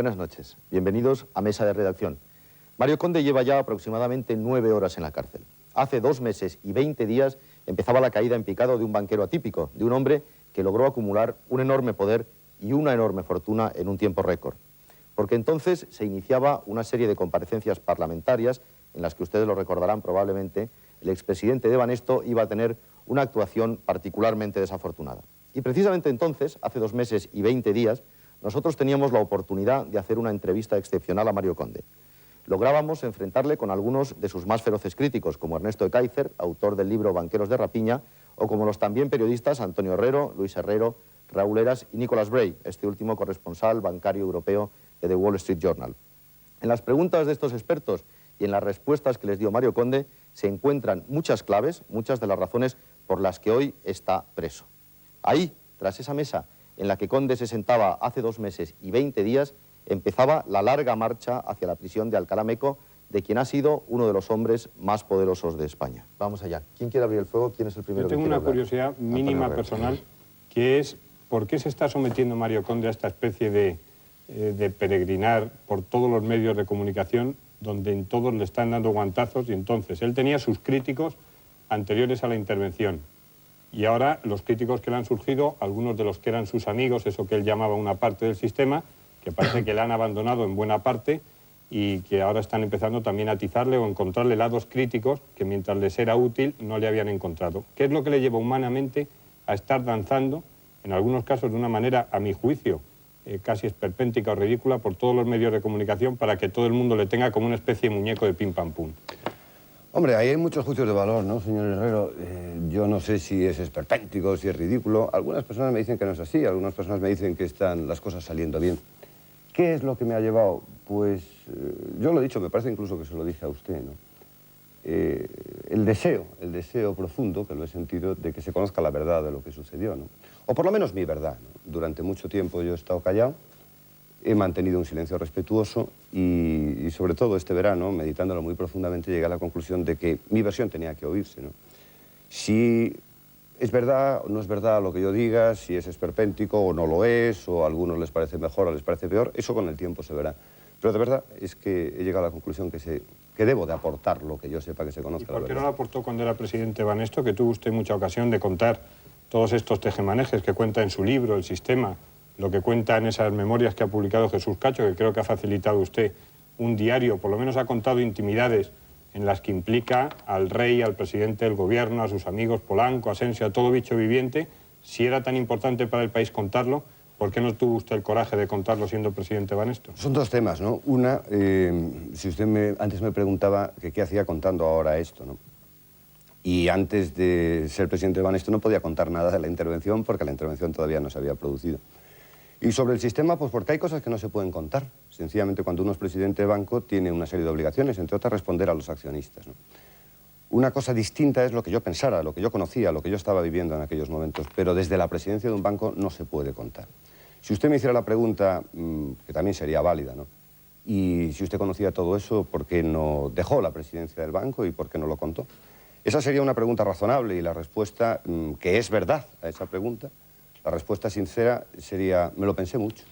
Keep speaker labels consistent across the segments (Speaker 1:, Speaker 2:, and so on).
Speaker 1: Buenas noches. Bienvenidos a Mesa de Redacción. Mario Conde lleva ya aproximadamente 9 horas en la cárcel. Hace 2 meses y 20 días empezaba la caída en picado de un banquero atípico, de un hombre que logró acumular un enorme poder y una enorme fortuna en un tiempo récord. Porque entonces se iniciaba una serie de comparecencias parlamentarias en las que ustedes lo recordarán probablemente, el expresidente de Banesto iba a tener una actuación particularmente desafortunada. Y precisamente entonces, hace 2 meses y 20 días, nosotros teníamos la oportunidad de hacer una entrevista excepcional a Mario Conde. Lográbamos enfrentarle con algunos de sus más feroces críticos, como Ernesto Ekaizer, autor del libro Banqueros de Rapiña, o como los también periodistas Antonio Herrero, Luis Herrero, Raúl Heras y Nicholas Bray, este último corresponsal bancario europeo de The Wall Street Journal. En las preguntas de estos expertos y en las respuestas que les dio Mario Conde se encuentran muchas claves, muchas de las razones por las que hoy está preso. Ahí, tras esa mesa en la que Conde se sentaba hace 2 meses y 20 días, empezaba la larga marcha hacia la prisión de Alcalá Meco, de quien ha sido uno de los hombres más poderosos de España. Vamos allá. ¿Quién quiere abrir el fuego? ¿Quién es el primero?
Speaker 2: Yo tengo una curiosidad mínima personal, que es ¿por qué se está sometiendo Mario Conde a esta especie de peregrinar por todos los medios de comunicación, donde en todos le están dando guantazos? Y entonces él tenía sus críticos anteriores a la intervención. Y ahora los críticos que le han surgido, algunos de los que eran sus amigos, eso que él llamaba una parte del sistema, que parece que le han abandonado en buena parte y que ahora están empezando también a atizarle o encontrarle lados críticos que mientras les era útil no le habían encontrado. ¿Qué es lo que le lleva humanamente a estar danzando, en algunos casos de una manera, a mi juicio, casi esperpéntica o ridícula, por todos los medios de comunicación para que todo el mundo le tenga como una especie de muñeco de pim pam pum?
Speaker 3: Hombre, ahí hay muchos juicios de valor, ¿no, señor Herrero? Yo no sé si es esperpéntico, si es ridículo. Algunas personas me dicen que no es así, algunas personas me dicen que están las cosas saliendo bien. ¿Qué es lo que me ha llevado? Pues yo lo he dicho, me parece incluso que se lo dije a usted, ¿no? El deseo profundo, que lo he sentido, de que se conozca la verdad de lo que sucedió, ¿no? O por lo menos mi verdad, ¿no? Durante mucho tiempo yo he estado callado, he mantenido un silencio respetuoso y sobre todo este verano, meditándolo muy profundamente, llegué a la conclusión de que mi versión tenía que oírse, ¿no? Si es verdad o no es verdad lo que yo diga, si es esperpéntico o no lo es, o a algunos les parece mejor o les parece peor, eso con el tiempo se verá. Pero de verdad es que he llegado a la conclusión que debo de aportar lo que yo sepa, que se conozca la verdad.
Speaker 2: ¿Y por qué no lo aportó cuando era presidente Banesto, que tuvo usted mucha ocasión de contar todos estos tejemanejes que cuenta en su libro, El Sistema, lo que cuenta en esas memorias que ha publicado Jesús Cacho, que creo que ha facilitado usted un diario, por lo menos ha contado intimidades en las que implica al rey, al presidente del gobierno, a sus amigos Polanco, Asensio, a todo bicho viviente? Si era tan importante para el país contarlo, ¿por qué no tuvo usted el coraje de contarlo siendo presidente Banesto?
Speaker 3: Son 2 temas, ¿no? Una, si usted antes me preguntaba que qué hacía contando ahora esto, ¿no? Y antes de ser presidente de Banesto no podía contar nada de la intervención porque la intervención todavía no se había producido. Y sobre el sistema, pues porque hay cosas que no se pueden contar. Sencillamente, cuando uno es presidente de banco, tiene una serie de obligaciones, entre otras, responder a los accionistas, ¿no? Una cosa distinta es lo que yo pensara, lo que yo conocía, lo que yo estaba viviendo en aquellos momentos, pero desde la presidencia de un banco no se puede contar. Si usted me hiciera la pregunta, que también sería válida, ¿no? Y si usted conocía todo eso, ¿por qué no dejó la presidencia del banco y por qué no lo contó? Esa sería una pregunta razonable y la respuesta, que es verdad a esa pregunta, la respuesta sincera sería, me lo pensé mucho.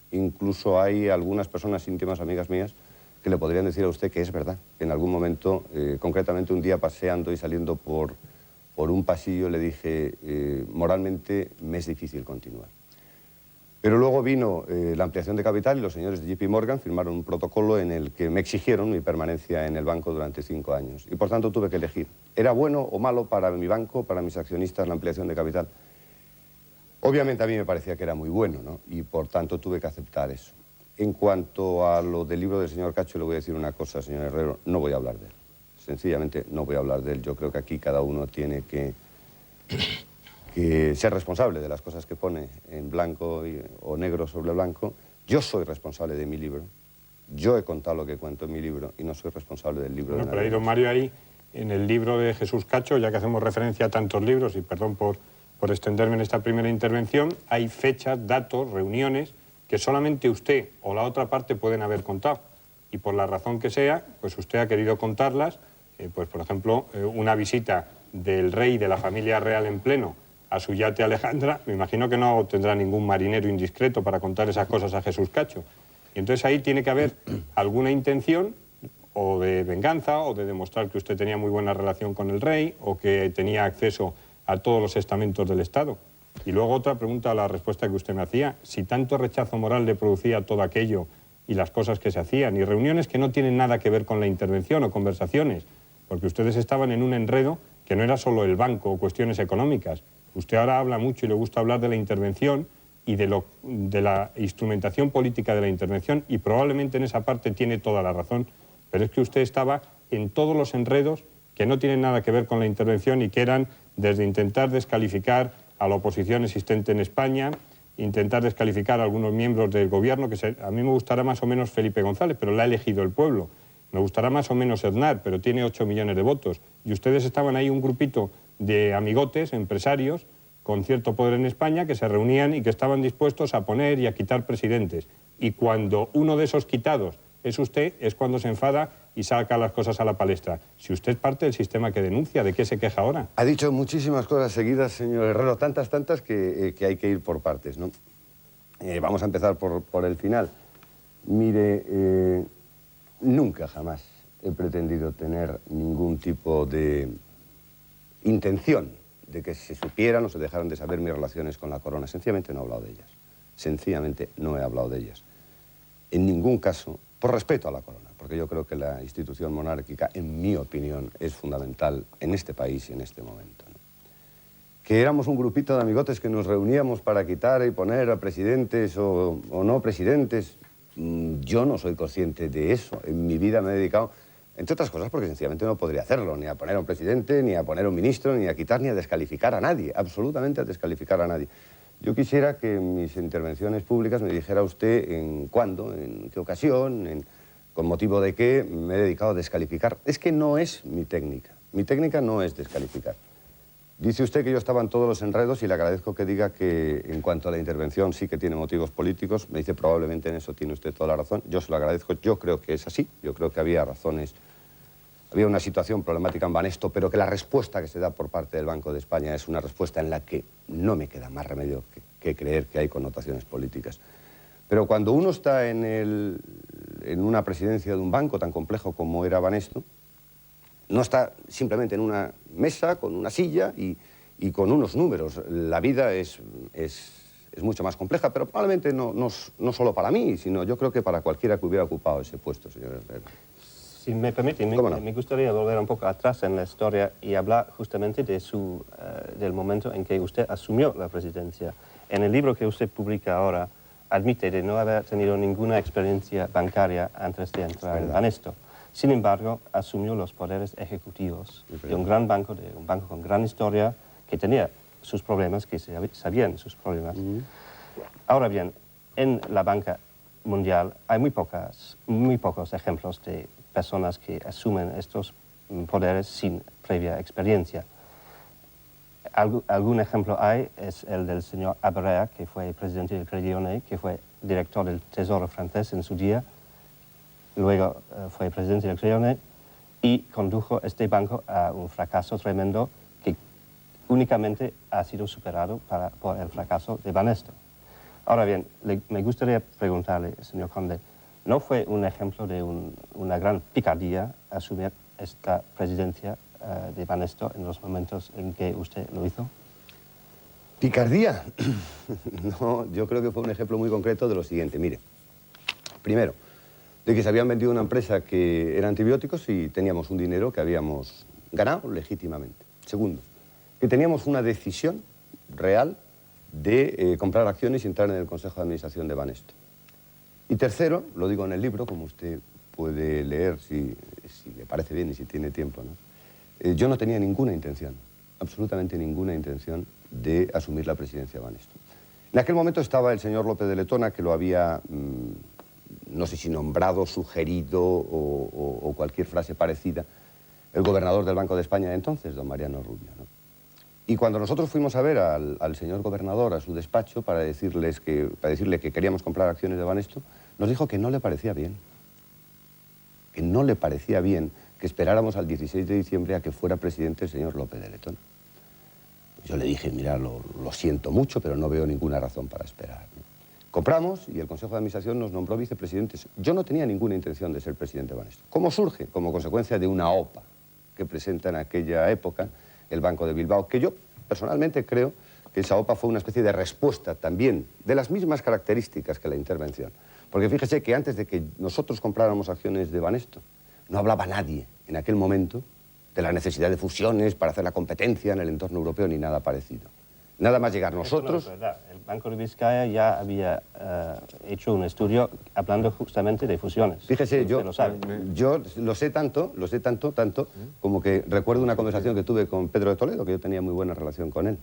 Speaker 3: Incluso hay algunas personas íntimas, amigas mías, que le podrían decir a usted que es verdad, que en algún momento, concretamente un día paseando y saliendo por un pasillo, le dije, moralmente me es difícil continuar. Pero luego vino la ampliación de capital y los señores de JP Morgan firmaron un protocolo en el que me exigieron mi permanencia en el banco durante 5 años. Y por tanto tuve que elegir. ¿Era bueno o malo para mi banco, para mis accionistas, la ampliación de capital? Obviamente a mí me parecía que era muy bueno, ¿no? Y por tanto tuve que aceptar eso. En cuanto a lo del libro del señor Cacho, le voy a decir una cosa, señor Herrero, no voy a hablar de él. Sencillamente no voy a hablar de él. Yo creo que aquí cada uno tiene que ser responsable de las cosas que pone en blanco o negro sobre blanco. Yo soy responsable de mi libro. Yo he contado lo que cuento en mi libro y no soy responsable del libro de nadie.
Speaker 2: Pero ha ido Mario ahí, en el libro de Jesús Cacho, ya que hacemos referencia a tantos libros, y perdón por extenderme en esta primera intervención, hay fechas, datos, reuniones que solamente usted o la otra parte pueden haber contado. Y por la razón que sea, pues usted ha querido contarlas, pues por ejemplo, una visita del rey de la familia real en pleno a su yate Alejandra. Me imagino que no tendrá ningún marinero indiscreto para contar esas cosas a Jesús Cacho. Y entonces ahí tiene que haber alguna intención o de venganza o de demostrar que usted tenía muy buena relación con el rey o que tenía acceso a todos los estamentos del Estado. Y luego otra pregunta a la respuesta que usted me hacía. Si tanto rechazo moral le producía todo aquello y las cosas que se hacían, y reuniones que no tienen nada que ver con la intervención o conversaciones, porque ustedes estaban en un enredo que no era solo el banco o cuestiones económicas. Usted ahora habla mucho y le gusta hablar de la intervención y de la instrumentación política de la intervención, y probablemente en esa parte tiene toda la razón, pero es que usted estaba en todos los enredos que no tienen nada que ver con la intervención y que eran desde intentar descalificar a la oposición existente en España, intentar descalificar a algunos miembros del gobierno, a mí me gustará más o menos Felipe González, pero la ha elegido el pueblo. Me gustará más o menos Aznar, pero tiene 8 millones de votos. Y ustedes estaban ahí un grupito de amigotes, empresarios, con cierto poder en España, que se reunían y que estaban dispuestos a poner y a quitar presidentes. Y cuando uno de esos quitados es usted, es cuando se enfada y saca las cosas a la palestra. Si usted es parte del sistema que denuncia, ¿de qué se queja ahora?
Speaker 3: Ha dicho muchísimas cosas seguidas, señor Herrero, tantas que hay que ir por partes, ¿no? Vamos a empezar por el final. Mire, nunca jamás he pretendido tener ningún tipo de intención de que se supieran o se dejaran de saber mis relaciones con la corona. Sencillamente no he hablado de ellas. Sencillamente no he hablado de ellas. En ningún caso, por respeto a la corona, porque yo creo que la institución monárquica, en mi opinión, es fundamental en este país y en este momento, ¿no? Que éramos un grupito de amigotes que nos reuníamos para quitar y poner a presidentes o no presidentes, yo no soy consciente de eso. En mi vida me he dedicado, entre otras cosas, porque sencillamente no podría hacerlo, ni a poner a un presidente, ni a poner a un ministro, ni a quitar, ni a descalificar a nadie, absolutamente a descalificar a nadie. Yo quisiera que en mis intervenciones públicas me dijera usted en cuándo, en qué ocasión, con motivo de qué me he dedicado a descalificar. Es que no es mi técnica. Mi técnica no es descalificar. Dice usted que yo estaba en todos los enredos y le agradezco que diga que en cuanto a la intervención sí que tiene motivos políticos. Me dice probablemente en eso tiene usted toda la razón. Yo se lo agradezco. Yo creo que es así. Yo creo que había razones. Había una situación problemática en Banesto, pero que la respuesta que se da por parte del Banco de España es una respuesta en la que no me queda más remedio que creer que hay connotaciones políticas. Pero cuando uno está en una presidencia de un banco tan complejo como era Banesto, no está simplemente en una mesa, con una silla y con unos números. La vida es mucho más compleja, pero probablemente no solo para mí, sino yo creo que para cualquiera que hubiera ocupado ese puesto, señor Herrero.
Speaker 4: Si me permite, me gustaría volver un poco atrás en la historia y hablar justamente del momento en que usted asumió la presidencia. En el libro que usted publica ahora, admite de no haber tenido ninguna experiencia bancaria antes de entrar en Banesto. Sin embargo, asumió los poderes ejecutivos de un gran banco, de un banco con gran historia, que tenía sus problemas, que sabían sus problemas. Ahora bien, en la banca mundial hay muy pocos ejemplos de personas que asumen estos poderes sin previa experiencia. Algún ejemplo hay, es el del señor Aberea, que fue presidente del Crédit Lyonnais, que fue director del Tesoro francés en su día, luego fue presidente del Crédit Lyonnais y condujo este banco a un fracaso tremendo que únicamente ha sido superado por el fracaso de Banesto. Ahora bien, me gustaría preguntarle, señor Conde, ¿no fue un ejemplo de una gran picardía asumir esta presidencia de Banesto en los momentos en que usted lo hizo?
Speaker 3: ¿Picardía? No, yo creo que fue un ejemplo muy concreto de lo siguiente. Mire, primero, de que se habían vendido una empresa que era antibióticos y teníamos un dinero que habíamos ganado legítimamente. Segundo, que teníamos una decisión real de comprar acciones y entrar en el Consejo de Administración de Banesto. Y tercero, lo digo en el libro, como usted puede leer si le parece bien y si tiene tiempo, ¿no? Yo no tenía ninguna intención, absolutamente ninguna intención de asumir la presidencia de Banesto. En aquel momento estaba el señor López de Letona, que lo había, no sé si nombrado, sugerido o cualquier frase parecida, el gobernador del Banco de España de entonces, don Mariano Rubio, ¿no? Y cuando nosotros fuimos a ver al señor gobernador a su despacho para decirle que queríamos comprar acciones de Banesto, nos dijo que no le parecía bien. Que no le parecía bien que esperáramos al 16 de diciembre a que fuera presidente el señor López de Letona. Pues yo le dije, mira, lo siento mucho, pero no veo ninguna razón para esperar, ¿no? Compramos y el Consejo de Administración nos nombró vicepresidentes. Yo no tenía ninguna intención de ser presidente de Banesto. ¿Cómo surge? Como consecuencia de una OPA que presenta en aquella época el Banco de Bilbao, que yo personalmente creo que esa OPA fue una especie de respuesta también de las mismas características que la intervención. Porque fíjese que antes de que nosotros compráramos acciones de Banesto, no hablaba nadie en aquel momento de la necesidad de fusiones para hacer la competencia en el entorno europeo ni nada parecido. Nada más llegar nosotros...
Speaker 4: Esto no es verdad. El Banco de Vizcaya ya había hecho un estudio hablando justamente de fusiones.
Speaker 3: Fíjese, yo lo sé tanto, tanto, como que recuerdo una conversación que tuve con Pedro de Toledo, que yo tenía muy buena relación con él.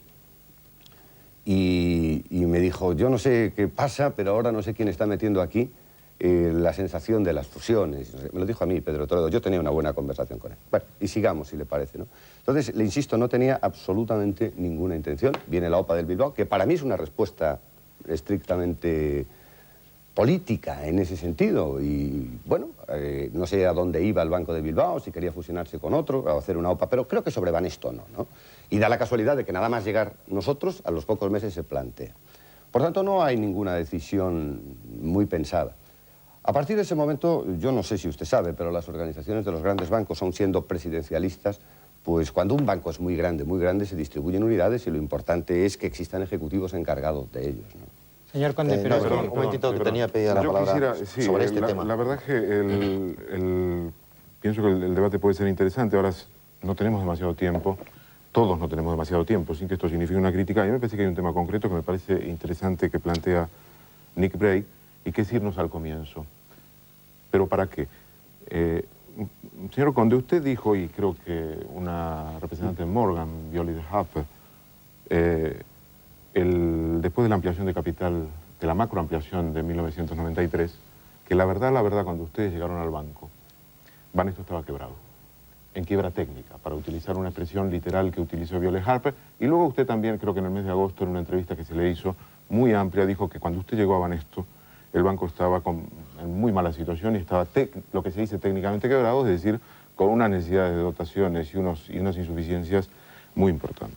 Speaker 3: Y me dijo, yo no sé qué pasa, pero ahora no sé quién está metiendo aquí la sensación de las fusiones. Me lo dijo a mí, Pedro Toledo. Yo tenía una buena conversación con él. Bueno, y sigamos, si le parece, ¿no? Entonces, le insisto, no tenía absolutamente ninguna intención. Viene la OPA del Bilbao, que para mí es una respuesta estrictamente política en ese sentido. Y, bueno, no sé a dónde iba el Banco de Bilbao, si quería fusionarse con otro o hacer una OPA, pero creo que sobre Banesto no. Y da la casualidad de que nada más llegar nosotros, a los pocos meses se plantea. Por tanto, no hay ninguna decisión muy pensada. A partir de ese momento, yo no sé si usted sabe, pero las organizaciones de los grandes bancos, aun siendo presidencialistas, pues cuando un banco es muy grande, se distribuyen unidades y lo importante es que existan ejecutivos encargados de ellos, ¿no?
Speaker 5: Señor Conde, pero...
Speaker 1: un momentito que tenía pedida la palabra sobre este tema.
Speaker 6: La verdad es que pienso que el debate puede ser interesante. Ahora no tenemos demasiado tiempo, todos no tenemos demasiado tiempo, sin que esto signifique una crítica. A mí me parece que hay un tema concreto que me parece interesante que plantea Nick Bray, y que es irnos al comienzo. ¿Pero para qué? Señor Conde, usted dijo, y creo que una representante de Morgan, Violet Harper, después de la ampliación de capital, de la macroampliación de 1993, que la verdad, cuando ustedes llegaron al banco, Banesto estaba quebrado, en quiebra técnica, para utilizar una expresión literal que utilizó Violet Harper, y luego usted también, creo que en el mes de agosto, en una entrevista que se le hizo, muy amplia, dijo que cuando usted llegó a Banesto, el banco estaba en muy mala situación y estaba, lo que se dice técnicamente quebrado, es decir, con unas necesidades de dotaciones y unas insuficiencias muy importantes.